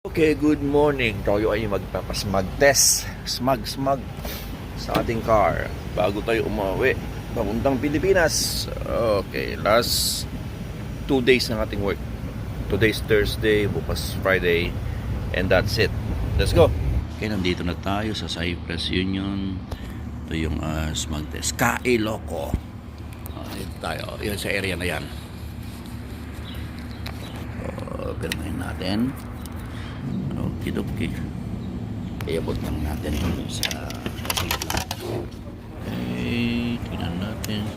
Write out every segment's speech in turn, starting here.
Okay, good morning. Tayo ay magpapasmag test. Smag sa ating car bago tayo umuwi papuntang Pilipinas. Okay, last 2 days ng ating work. Today's Thursday, bukas Friday, and that's it. Let's go. Okay, nandito na tayo sa Cypress Union. Ito yung smag test. Kae Loco. Dito tayo. Yan sa area na yan. Pirmahin natin. Okidoki. Iabot lang natin ito sa lang. Okay, tingnan natin.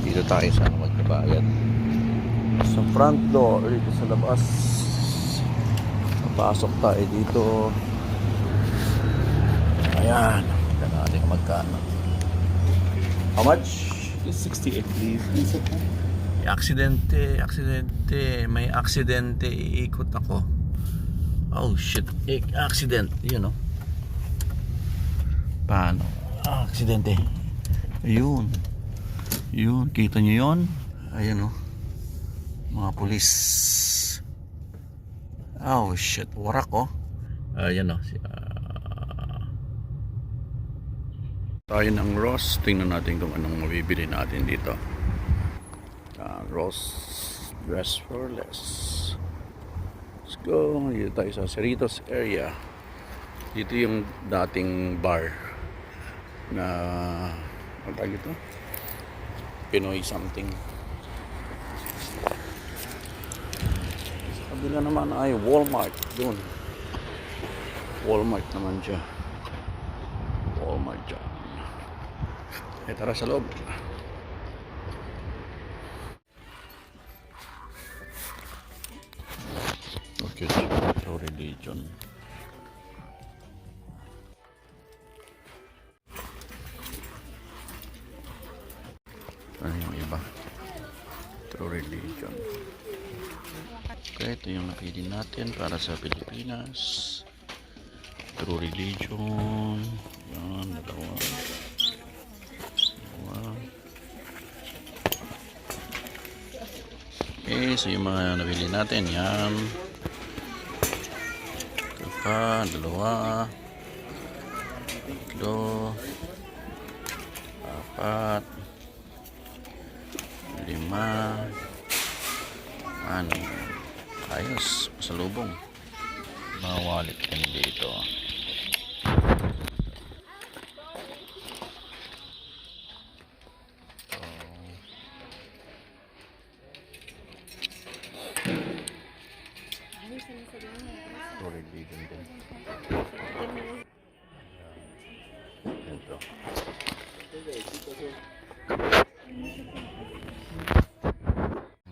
Dito tayo sa magbabayad. Sa front door, dito sa labas. Papasok tayo dito. Ayan. Tingnan natin kung magkano. How much? 68 please. Aksidente, may aksidente, iikot ako. Oh shit, accident, paano? Aksidente. Ayun, kita nyo yun? Ayan mga pulis. Oh shit, warak ayan tayo ng Ross. Tingnan natin kung anong mabibili natin dito. Ross Dress for Less. Let's go. Dito tayo sa Cerritos area. Dito yung dating bar na ano tawag ito? Pinoy something. Sa kabila naman ay Walmart doon. Walmart naman siya. Walmart dyan. Tara sa loob. Okay, so religion. Ano yung iba? True religion. Okay, ito yung napili natin para sa Pilipinas. True religion. Yan, dalawa. Okay, so yung mga nabili natin, yan. Ito pa, dalawa. Tatlo. Apat. 5. Ayos, pasalubong. Mga wallet kan dito. Religion din. Ito.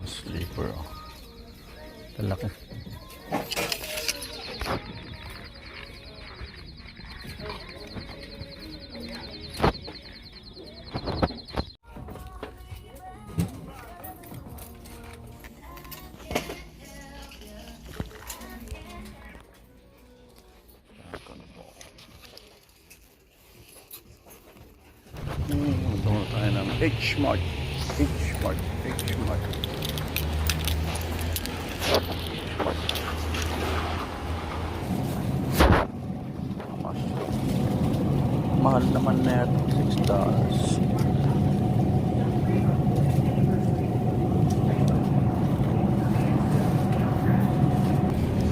Sleeper. Talaki. Tungo tayo ng H-Mart. Mahal naman na ito, $6.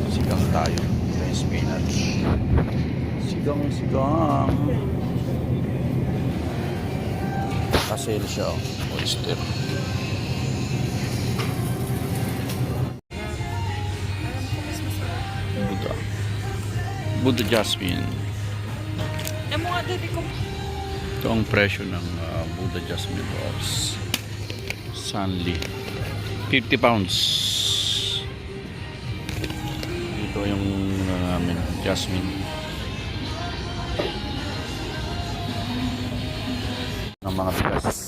Sigang tayo. May spinach. Sigang. Pasel siya, oyster. Buddha Jasmine. Ito ang presyo ng Buddha Jasmine rolls. Sunly. 50 pounds. Ito yung Jasmine. Ng mga bigas.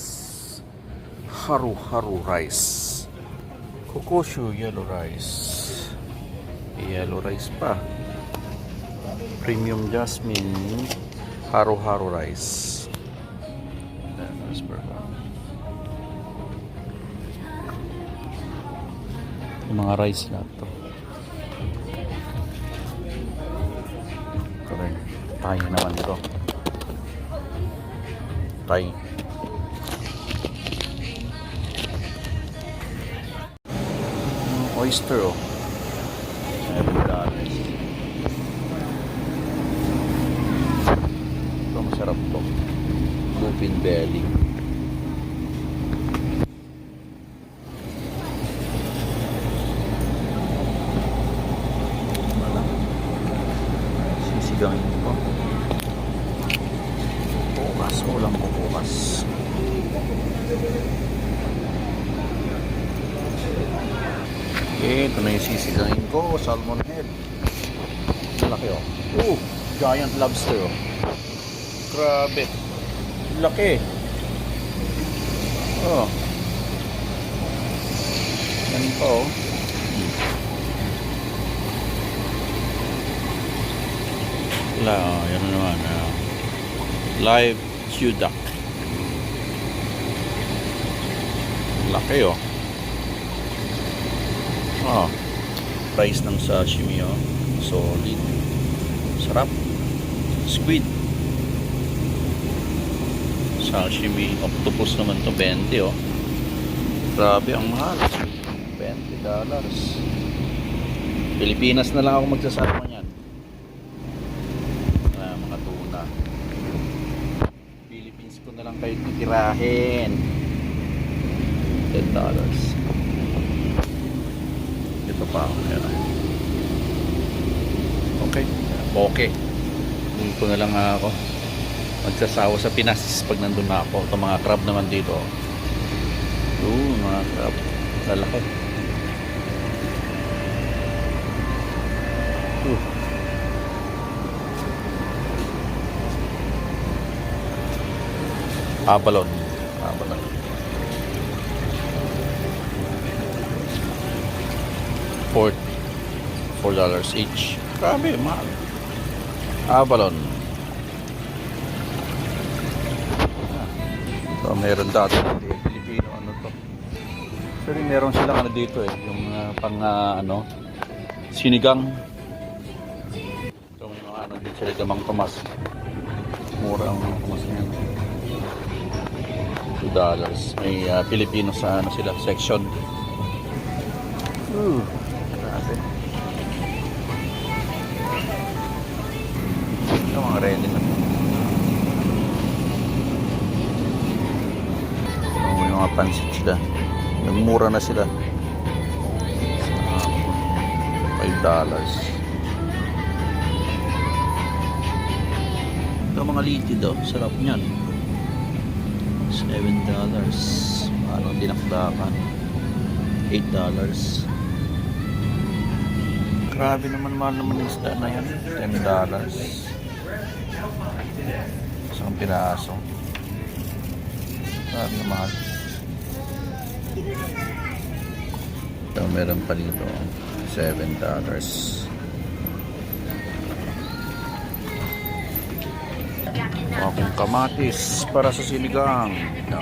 Haru rice. Kokoshu yellow rice. Yellow rice pa. Premium Jasmine. Haru rice. That's perfect. Yung mga rice lahat to. Correct. Tayo naman ito. Tayo. Oyster oh. $7. Ito masarap to. Open belly. Sisigangin ko. Bukas. Ulam ko bukas. Okay, ito na yung sisigangin ko. Salmon head. Laki oh. Giant lobster oh. Grabe. Laki. Oh. Yan pa oh. Wala oh. Yan naman. Live Q-duck. Laki oh. Price ng sashimi oh. Solid. Sarap. Squid. Sashimi. Octopus naman to 20 oh. Grabe ang mahal. $20. Pilipinas na lang ako magsasama niyan. Mga tuna. Philippines ko na lang kayo titirahin. $10. Ito pa. Ayan. Okay. Okay. Hindi ko na lang ako magsasawa sa Pinas pag nandun na ako. Ito mga crab naman dito. Mga crab. Lalaki. Abalon. $4 each. Grabe, mahal. Abalon. So, meron dati Pilipino ano to. Actually, meron silang ano dito eh, yung sinigang. So, may mga ano dito sila Mang Tomas. Mura ang Tomas niyan. $2. May Pilipino sa sila section. Grabe. Ito mga ready na. May mga pansit sila. Nagmura na sila. $5. Ito mga litid oh. Sarap niyan. $7. Parang dinakdakan. $8. Grabe naman, mahal naman yung isda na yan. $10. Isang piraso. Grabe na mahal. So, meron pa dito $7. Akong kamatis para sa sinigang. No.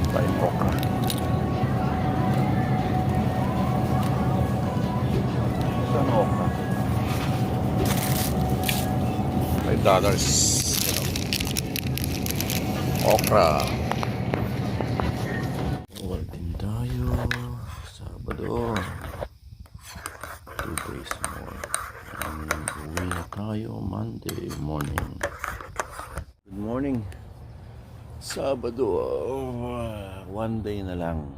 Tayo okra. Saan okra? $5. Okra. Working tayo. Sabado. 2 days more. And uwi na tayo Monday morning. Good morning. Sabado. 1 day na lang.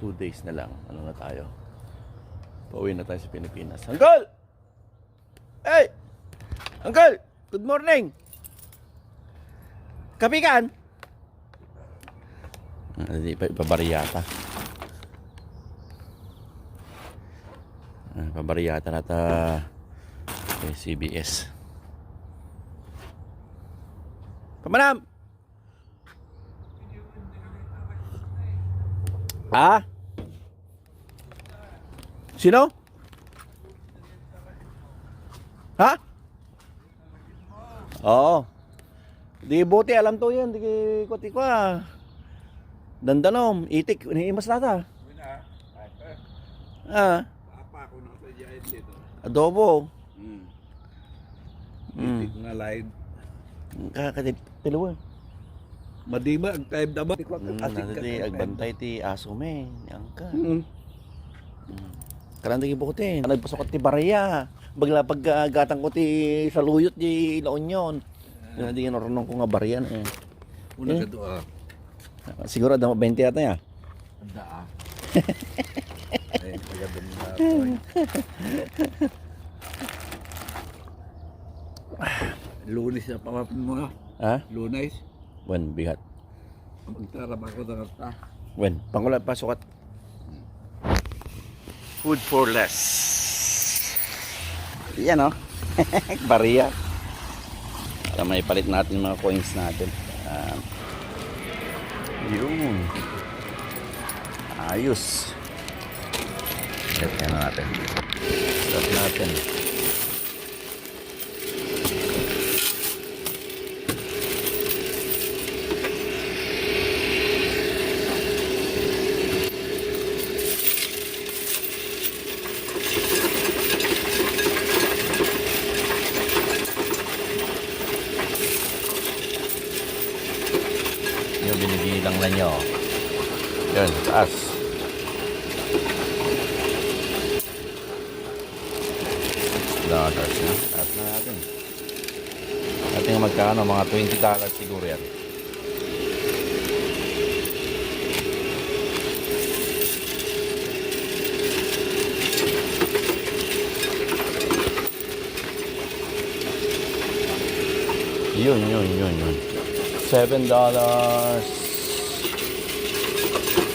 2 days na lang. Ano na tayo? Pauwi na tayo sa Pilipinas. Uncle! Hey! Uncle! Good morning! Kapikan? Hindi pa ipabariyata. Pabariyata na ta kay CBS. Pamanam! Ah? Sino? Ha? Oo. Di bote, alam to yan. Di kuti ko ah. Dandanom, itik, iniimas nata. Ah, Apa ako na sa giant dito. adobo. Itik na live. Kakatiluwa. Madiba, ang time na ba? Natati, agbantay ti aso me. Yang ka. Karang di bote. Nagpasok ti barya. Bagla paggatang ko ti saluyot di La Union. Hindi nga narunong ko nga barya na eh. Una Eh? ka to ah. Siguro ada 20 yata ya. Anda ah. Ay, magandang na Lunes na pamapin mo ah. Ha? Lunes. Wen bigat. Magtarap ako na kata. Wen, pangulad pa sukat. Food for less. Yan oh. Barya. Para may palit natin mga coins natin. Yun. Ayos. Set na natin. Set natin. Yung binibilang na nyo. Yun, taas. Dollars na. Taas na natin. Ating magkano, mga $20 siguro yan. Yun. $7.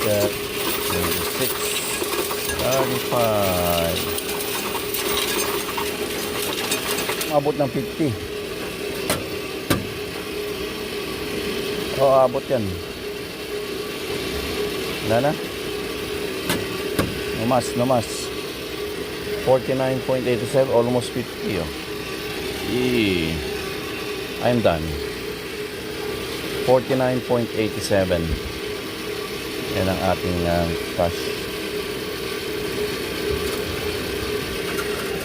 26. $35. Abot ng 50. Abot yan. Wala na? No mas. 49.87, almost 50 oh. I'm done. 49.87. Yan ang ating cash.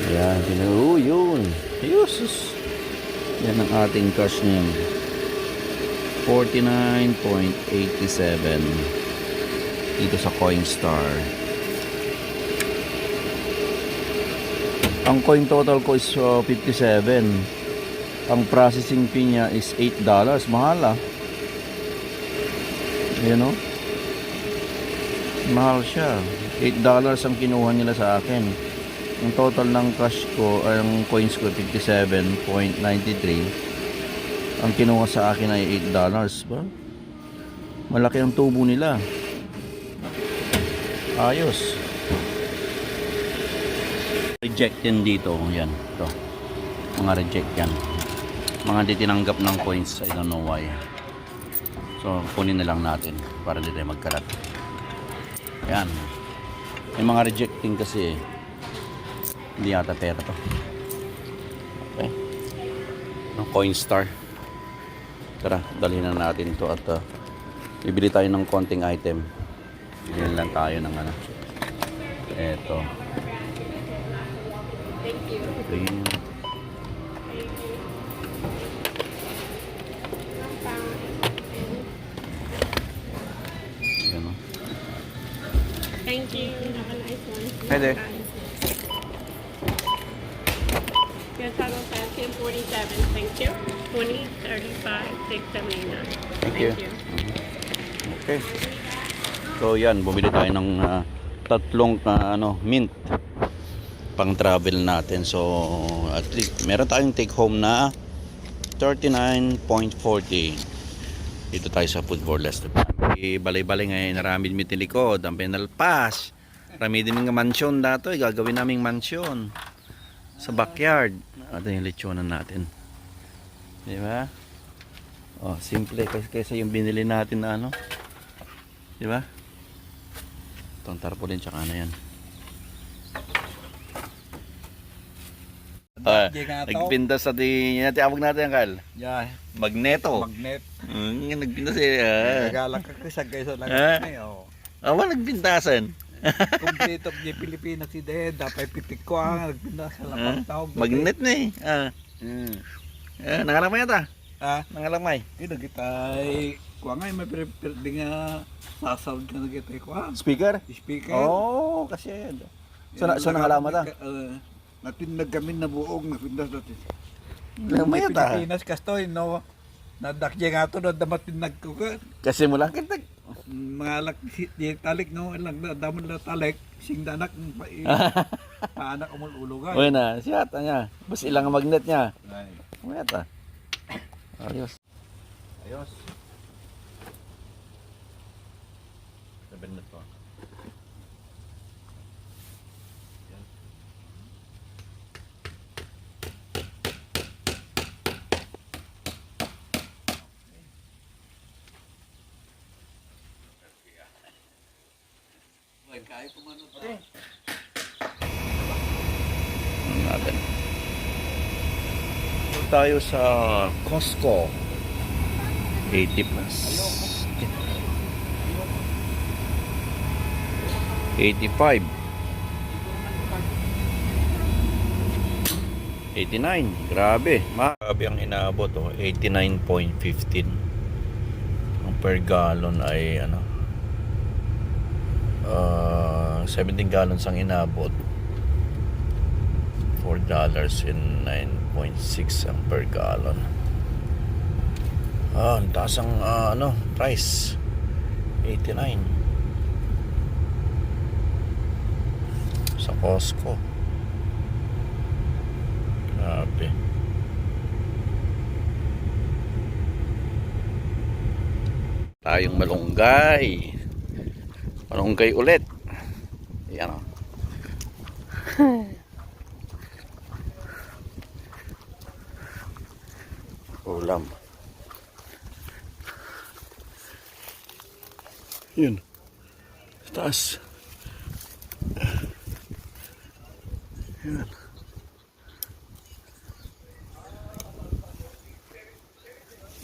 Yan, yun. Yusus. Yan ang ating cash niyan. 49.87 dito sa Coinstar. Ang coin total ko is 57. Ang processing fee niya is $8. Mahal ah. You know? Mahal siya. $8 ang kinuha nila sa akin. Ang total ng cash ko, ang coins ko 57.93. Ang kinuha sa akin ay $8 ba? Malaki ang tubo nila. Ayos. Reject yan dito. Yan. Ito. Mga reject yan. Mga di tinanggap ng coins. I don't know why. So, kunin na lang natin para di tayo magkalat. Yan. May mga rejecting kasi hindi yata pera to. Okay. Coinstar. Tara, dalhin na natin to at bibili tayo ng konting item. Bibili lang tayo ng ano. Eto. Thank you. Green. Yan o. Thank you. Have a nice one. Hi there. Your total is 1047. Thank you. 20, 35, 679. Thank you. Okay. So yan, bumili tayo ng tatlong mint pang travel natin. So at least meron tayong take home na 39.40. Dito tayo sa Food for Less. Balay-balay ngayon, narami din likod, ang penalpas. Rami din ng mansyon dato, gagawin naming mansyon sa backyard. Ito yung lechonan natin. Di ba? Oh, simple kaysa yung binili natin na ano. Di ba? Itong tarpaulin tsaka ano yan. Nagpinda sa di tinatawag natin Kal. Yeah, Magneto. magnet. Nagpinda siya. Nagala ka kasi kaysa lang Ah. ngayon. Awa nagpintasan. Complete of the Pilipinas si Ded. Dapat pitik ko ang nagpinda sa lapang tawag. Magnet na eh. Nangalamay ata. Nangalamay. Kita kita kuha nga may di nga sasound ka na kita kuha. Speaker? Speaker. Oh, kasi. So nangalaman ta. Natindag kami na buong napindas natin. May ata. Pilipinas kastoy no. Nadakya nga to na damatinag ko ka. Kasi mo lang kita. Mga alak di talik no lang damon la talik sing danak paanak umululo ka. Uy na, siya ata niya. Bas ilang ang magnet niya. May ata. Ayos. Ayos. 7 minutes pa. Kaya pumanot Natin. Tayo sa Costco. 80 plus. 85. 89. Grabe. Grabe ang inabot. 89.15. Ang per gallon ay 17 gallons ang inabot. $4.09.6 ang per gallon. Ang taas ang price. 89 sa Costco. Grabe. Tayong malunggay. Malunggay ulit. Ayan o. Ulam. Yun. Taas. Yan.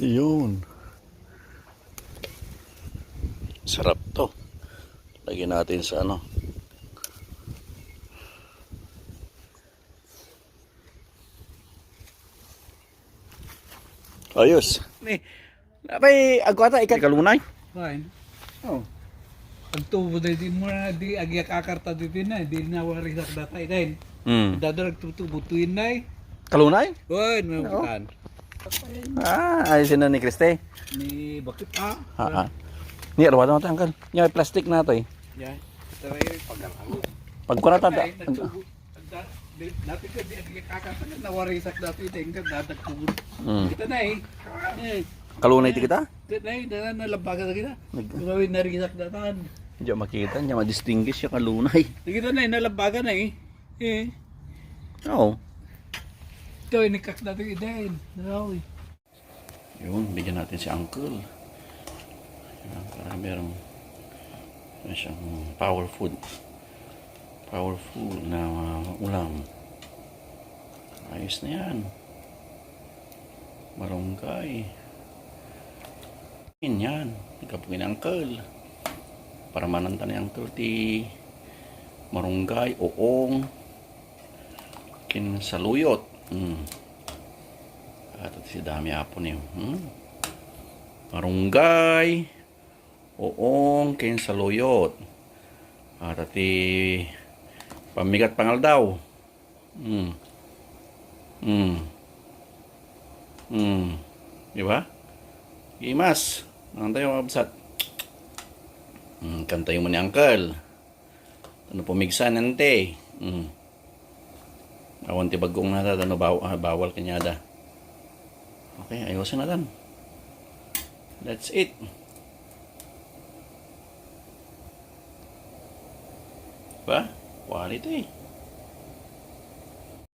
Yun. Sarap to. Lagyan natin sa ayos. Ni, napay agwata ikan kalunay. Fine. Oh. Ang tubo na din mo na di agyak akarta dito na di na warisak datay din. Dadarag tutubo tuin na. Kalunay? Hoy, may bukan. Ayos na ni Kriste. Ni bakit Ni arwa na tangkal. Nya plastic na to eh. Yeah. Taray pag-aalo. Pag ko na tada. Dati ka di agyak akarta na warisak dati din ka dadag tubo. Kita na Kalunay ti kita? Nay, nalabagan na kita. Gawin na risak datan. Hindi makita niya ma-distinguish yung kalunay. Kita na nalabagan na Oo. Ito nikak dati idain. Narawi. Yun, bigyan natin si Uncle. Para merong siyang power food. Power food na ulam. Ayos na yan. Malunggay. Yan. Ikapugin ni Uncle. Para mananta ni Uncle ti marunggay, oong, kinsaluyot. At si dami apo niyo. Marunggay, oong, kinsaluyot. At pamigat pangal daw. Di ba? Imas. Nantay yung absat. Kantay mo ni Uncle. Ano pumigsa nante. Awan ti bagong nata. Ano bawal kanyada. Okay, ayusin na lang. That's it. Ba? Quality.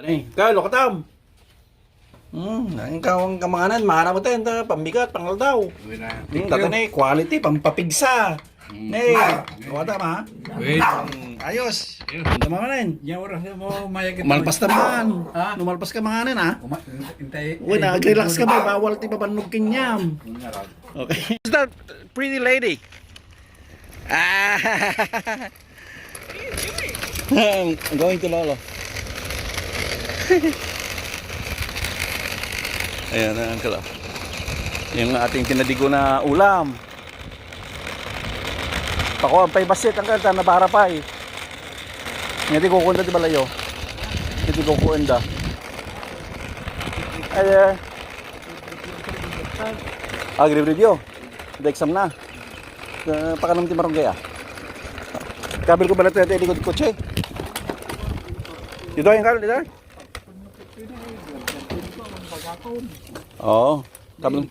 Ay, Carlo, katam. Ang kawang kamanganan, mahana mo tayo, pambigat, pangal daw. Dati na quality, pampapigsa. Nay, wala tama ha? Wait. Ayos. Ganda mga rin. Yung oras mo mayagin. Umalpas naman. Ha? Numalpas ka mga rin ha. Intay. Uy, nag-relax ka ba? Bawal ti babannog kinyam. Okay. Who's that pretty lady? Ah. I'm going to Lolo. Ayan na ang kala. Yung ating tinadigo na ulam. Pako ang pay basit ang kanta na barapay. Hindi ko kunda di balayo. Hindi ko kunda. Ay. Agree-review. The exam na. Pakanam ti marong gaya. Kabil ko balat natin ikot kotse. Dito yung kabil dito. Oo. Kabil.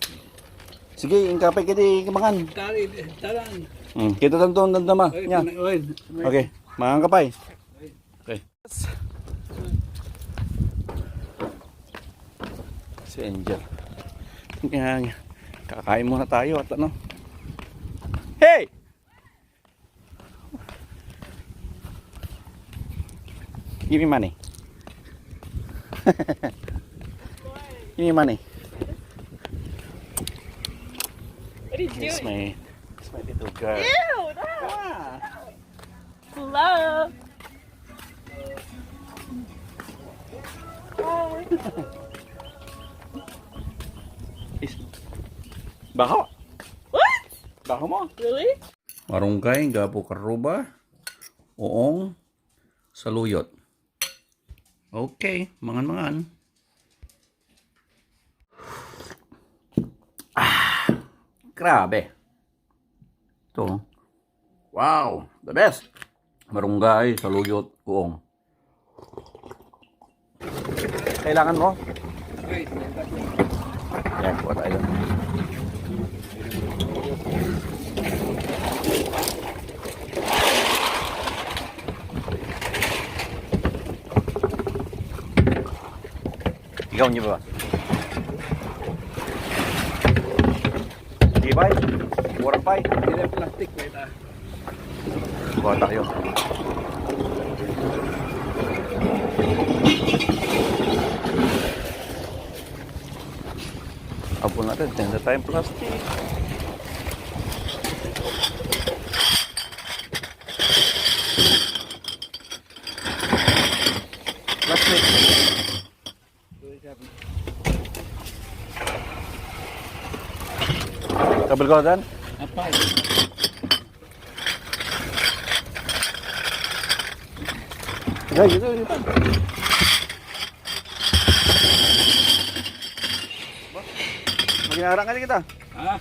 Sige, yung kapay kiti kemangan. Talang. Kita tanto nandama. Nya. Okay, mangang kapay. Okay. Si Angel. Yan. Kakain muna tayo at ano. Hey! Give me money. Give me money. What are you It's doing? my little girl. Ew, no. Hello. Baho. What? Baho mo. Really? Marungkay, gapo karuba, uong, saluyot. Okay, mangan-mangan. Grabe. Ito. Wow, the best. Marunggay, saluyot, uong. Kailangan mo? Yan, kuha tayo. Ikaw niyo ba? Ibay? Murang pay? Hindi plastic wait ah. Kuha tayo. Apo natin, tinda tayong plastic. Plastic. Kabel ko dan? Apa? Ya, gitu, gitu. Maginarang ka kita. Ah,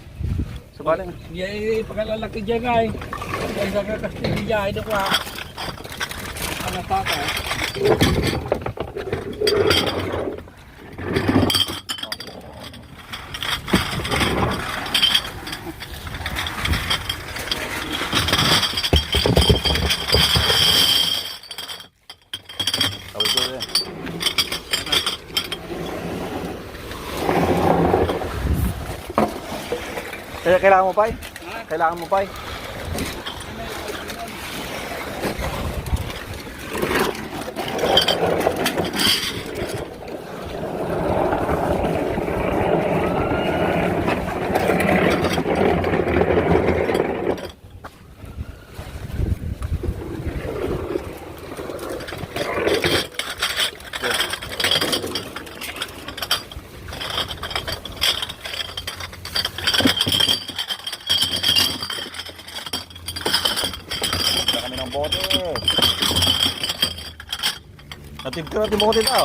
Sabaling. dia pagkalalaki dyan ay. Dahil sa kakastig dyan, ito ko ha. Ano pa ka? Kabel ko yan. Kailangan mo, Pai? Kailangan mo, Pai? Kami ng bote. Natib ka natin bote na.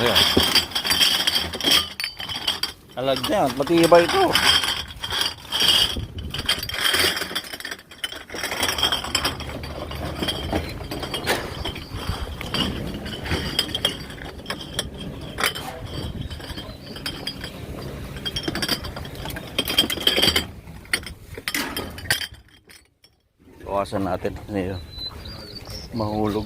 Ayan. Alag na yan. Matibay ito. Iwasan natin. Mahulog.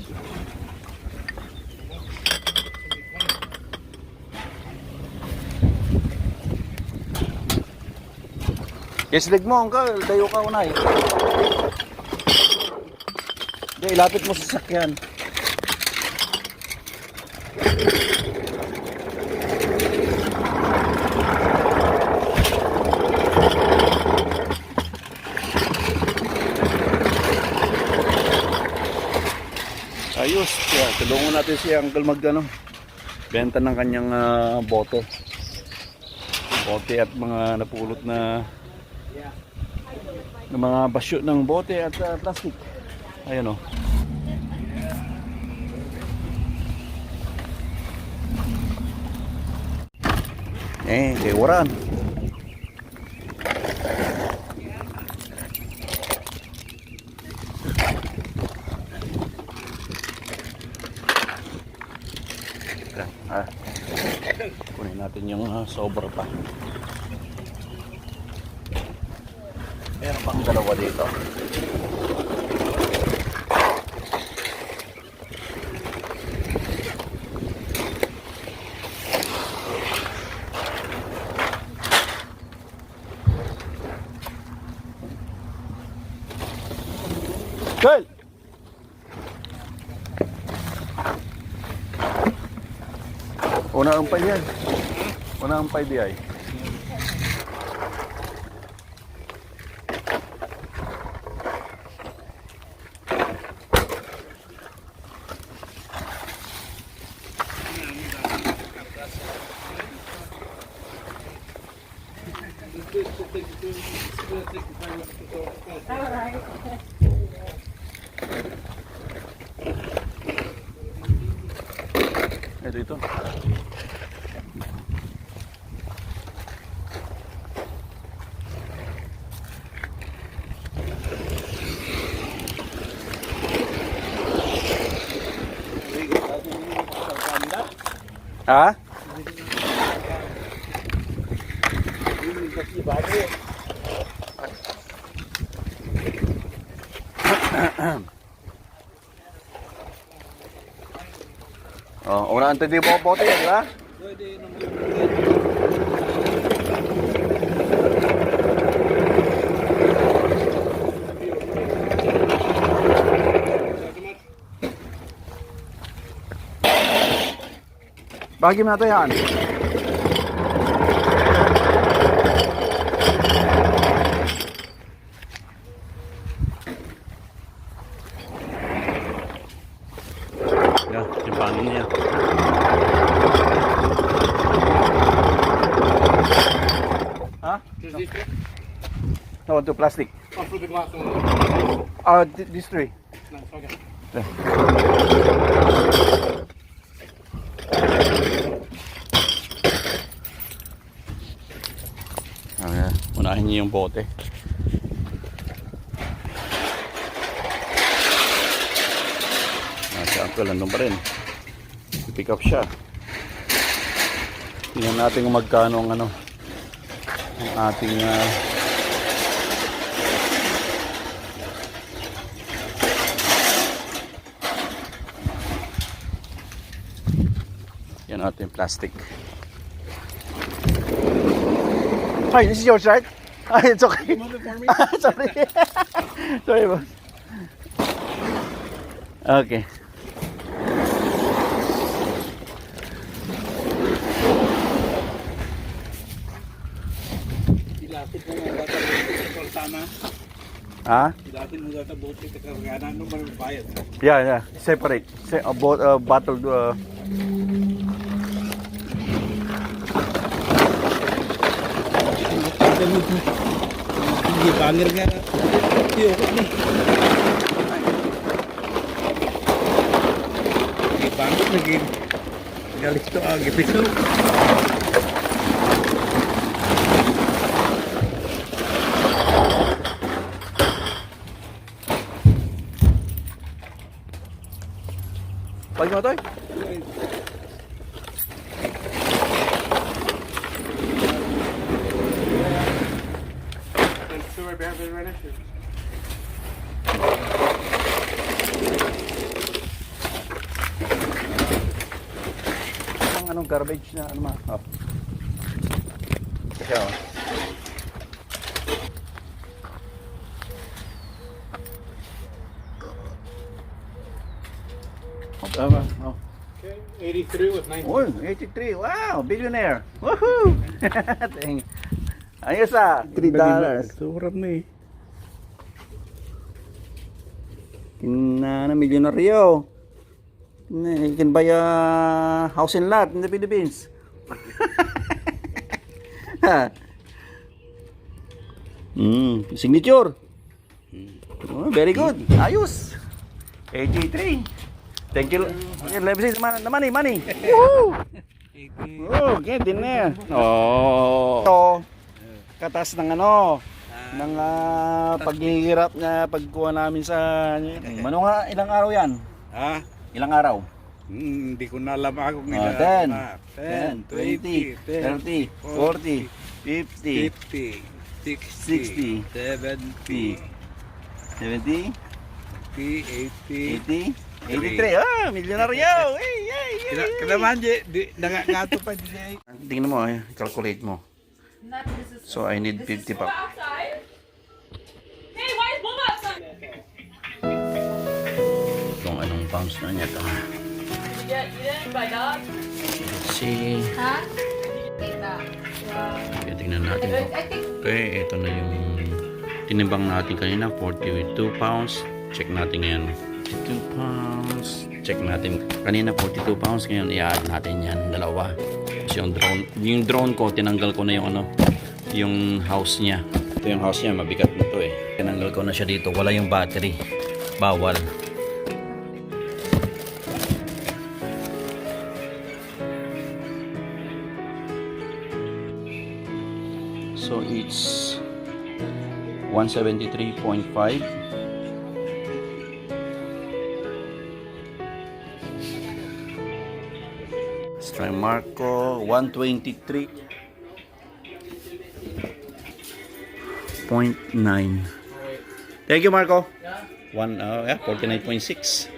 Yes, leg mo, uncle. Dayo ka unay. Hindi, ilapit mo sa sakyan. Ayos. Kaya, tulungan natin si uncle benta ng kanyang bote. Bote at mga napulot na mga basyo ng bote at plastic. Ayan o. Kay Waran. Kunin natin yung sobra pa. Meron pang dalawa dito. Good! Una ang pay yan. Una ang pay di ay. Ito. Ha? Oh, una antes di bote, di ba? Bagi mo na ito yan. Yan, yung pangin niya. Ha? No, to plastic. Oh, for the glass one. This three. No, okay. Unahin niyo yung bote. Si uncle nandun pa rin. I-pick up siya. Tingnan natin kung magkano ang ang ating yan ating plastic. Hi, this is yours, right? It's okay. Sorry. Sorry, boss. Okay. Ilapit mo nga bata bote tama. Ha? Ilapit mo bata bote kakarganan no man bayad. Yeah. Separate. Bottle. Hindi bangir nga. Tiyokot ni. Hindi bangir lagi. Galit to agad ito. Pag mo to. Anong garbage na ano ma? Oh. Kasi oh. Oh, tama. Oh. 83 with 19. Oh, 83. Wow, billionaire. Woohoo! Ayos ah, $3. Sobrang na eh. Na milyonaryo. You can buy a house and lot in the Philippines. Signature. Oh, very good. Ayos. 83. Thank you. Let me see the money, money. Woohoo! Oh, get in there. Oh. Ito, katas ng ano, ng paghihirap na pagkuha namin sa ano nga, ilang araw yan? Ha? Ilang araw? Hindi ko na alam ako 10, 20, 30, 40, 50, 50, 60, 70, 70, 80. 83. Ah, milyonaryo! Hey, hey, hey! Kinaman di nangangato pa di. Tingnan mo, calculate mo. So I need 50 pa. Outside? Hey, why is Mom outside? Kung anong pounds na niya ito. You didn't buy dog? Let's see. Huh? Tita. Okay, tingnan natin ito. Okay, ito na yung tinimbang natin kanina. 42 pounds. Check natin ngayon. 42 pounds. Check natin. Kanina 42 pounds. Ngayon i-add natin yan. Dalawa. Kasi yung drone ko, tinanggal ko na yung ano, yung house niya. Ito yung house niya. Mabigat na to eh. Tinanggal ko na siya dito. Wala yung battery. Bawal. So it's 173.5. Let's try Marco 123.9. Thank you, Marco. 49.6.